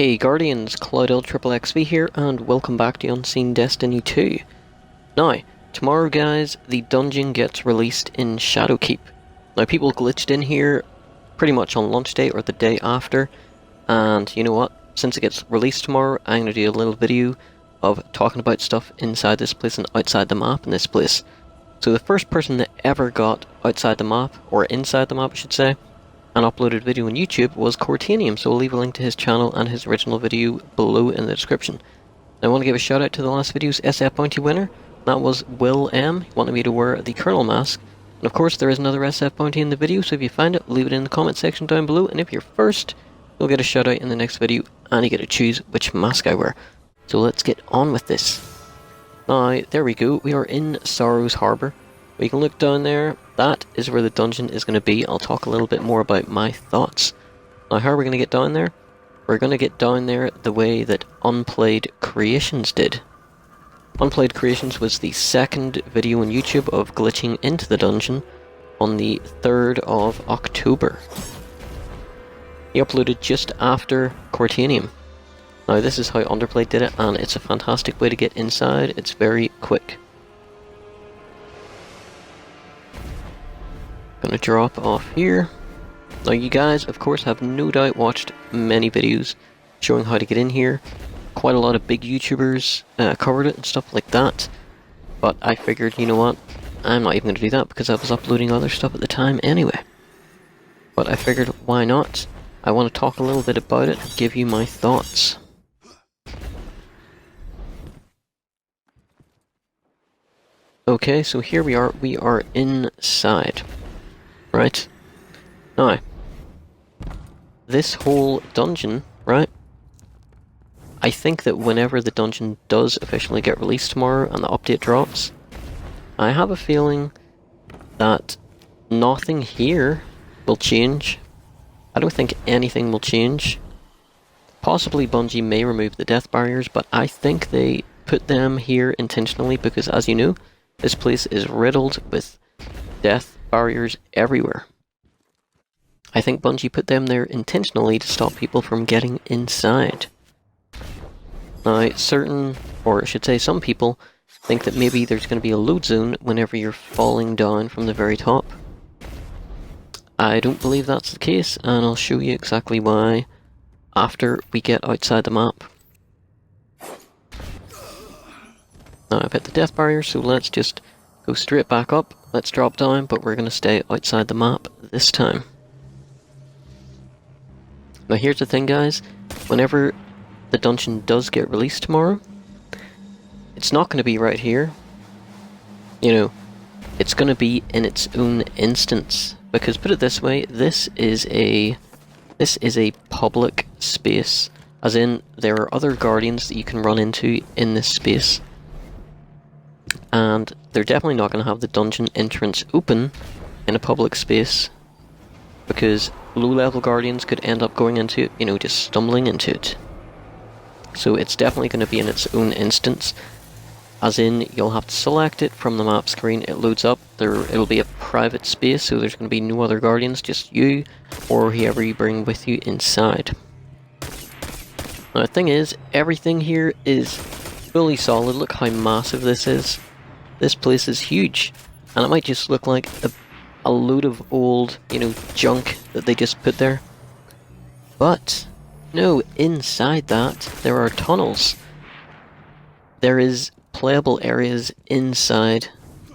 Hey Guardians, CloudLXXXV here, and welcome back to Unseen Destiny 2. Now, tomorrow guys, the dungeon gets released in Shadowkeep. Now people glitched in here pretty much on launch day or the day after, and you know what, since it gets released tomorrow, I'm going to do a little video of talking about stuff inside this place and outside the map in this place. So the first person that ever got outside the map, or inside the map I should say, an uploaded video on YouTube was Cortanium, so we'll leave a link to his channel and his original video below in the description. Now, I want to give a shout out to the last video's SF Bounty winner. That was Will M. He wanted me to wear the Colonel Mask. And of course there is another SF Bounty in the video, so if you find it, leave it in the comment section down below, and if you're first, you'll get a shout out in the next video, and you get to choose which mask I wear. So let's get on with this. Now, there we go, we are in Sorrow's Harbour. We can look down there. That is where the dungeon is going to be. I'll talk a little bit more about my thoughts. Now, how are we going to get down there? We're going to get down there the way that Unplayed Creations did. Unplayed Creations was the second video on YouTube of glitching into the dungeon on the 3rd of October. He uploaded just after Cortanium. Now, this is how Underplayed did it, and it's a fantastic way to get inside. It's very quick. Gonna drop off here. Now you guys, of course, have no doubt watched many videos showing how to get in here. Quite a lot of big YouTubers covered it and stuff like that. But I figured, you know what, I'm not even going to do that because I was uploading other stuff at the time anyway. But I figured, why not? I want to talk a little bit about it and give you my thoughts. Okay, so here we are inside. Right, now, this whole dungeon, right, I think that whenever the dungeon does officially get released tomorrow and the update drops, I have a feeling that nothing here will change. I don't think anything will change. Possibly Bungie may remove the death barriers, but I think they put them here intentionally because, as you know, this place is riddled with death barriers everywhere. I think Bungie put them there intentionally to stop people from getting inside. Now, some people think that maybe there's going to be a load zone whenever you're falling down from the very top. I don't believe that's the case, and I'll show you exactly why after we get outside the map. Now, I've hit the death barrier, so let's just go straight back up. Let's drop down, but we're going to stay outside the map this time. Now here's the thing guys, whenever the dungeon does get released tomorrow, it's not going to be right here. You know, it's going to be in its own instance. Because put it this way, this is a public space. As in, there are other guardians that you can run into in this space. And they're definitely not going to have the dungeon entrance open in a public space, because low-level guardians could end up going into it, you know, just stumbling into it. So it's definitely going to be in its own instance, as in you'll have to select it from the map screen. It loads up, it'll be a private space, so there's going to be no other guardians, just you or whoever you bring with you inside. Now the thing is, everything here is fully solid. Look how massive this is. This place is huge, and it might just look like a load of old, you know, junk that they just put there. But no, inside that there are tunnels. There is playable areas inside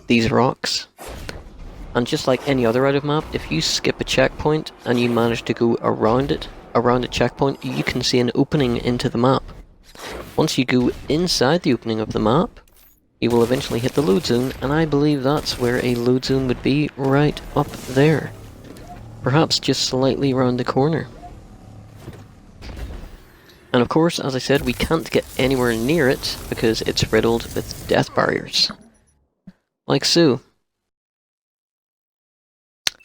these rocks. And just like any other out of map, if you skip a checkpoint and you manage to go around it, around a checkpoint, you can see an opening into the map. Once you go inside the opening of the map, you will eventually hit the load zone, and I believe that's where a load zone would be, right up there. Perhaps just slightly around the corner. And of course, as I said, we can't get anywhere near it because it's riddled with death barriers. Like so.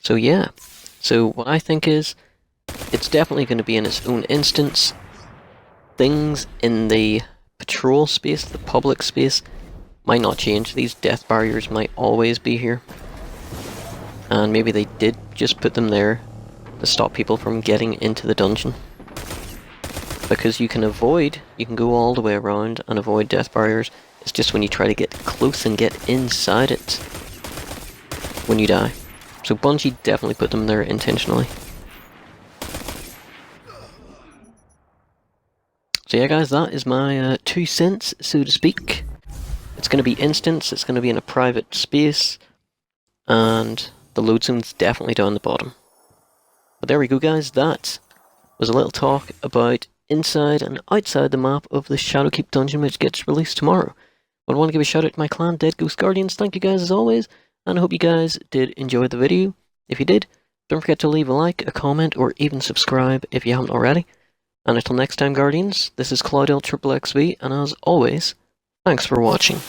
So yeah. So what I think is, it's definitely going to be in its own instance. Things in the patrol space, the public space, might not change. These death barriers might always be here. And maybe they did just put them there to stop people from getting into the dungeon. because you can go all the way around and avoid death barriers. It's just when you try to get close and get inside it when you die. So Bungie definitely put them there intentionally. So yeah guys, that is my 2 cents, so to speak. It's going to be instance, it's going to be in a private space, and the load zone's definitely down the bottom. But there we go guys, that was a little talk about inside and outside the map of the Shadowkeep dungeon, which gets released tomorrow. But I want to give a shout out to my clan, Dead Ghost Guardians. Thank you guys as always, and I hope you guys did enjoy the video. If you did, don't forget to leave a like, a comment, or even subscribe if you haven't already. And until next time Guardians, this is CloudLXXXV, and as always, thanks for watching.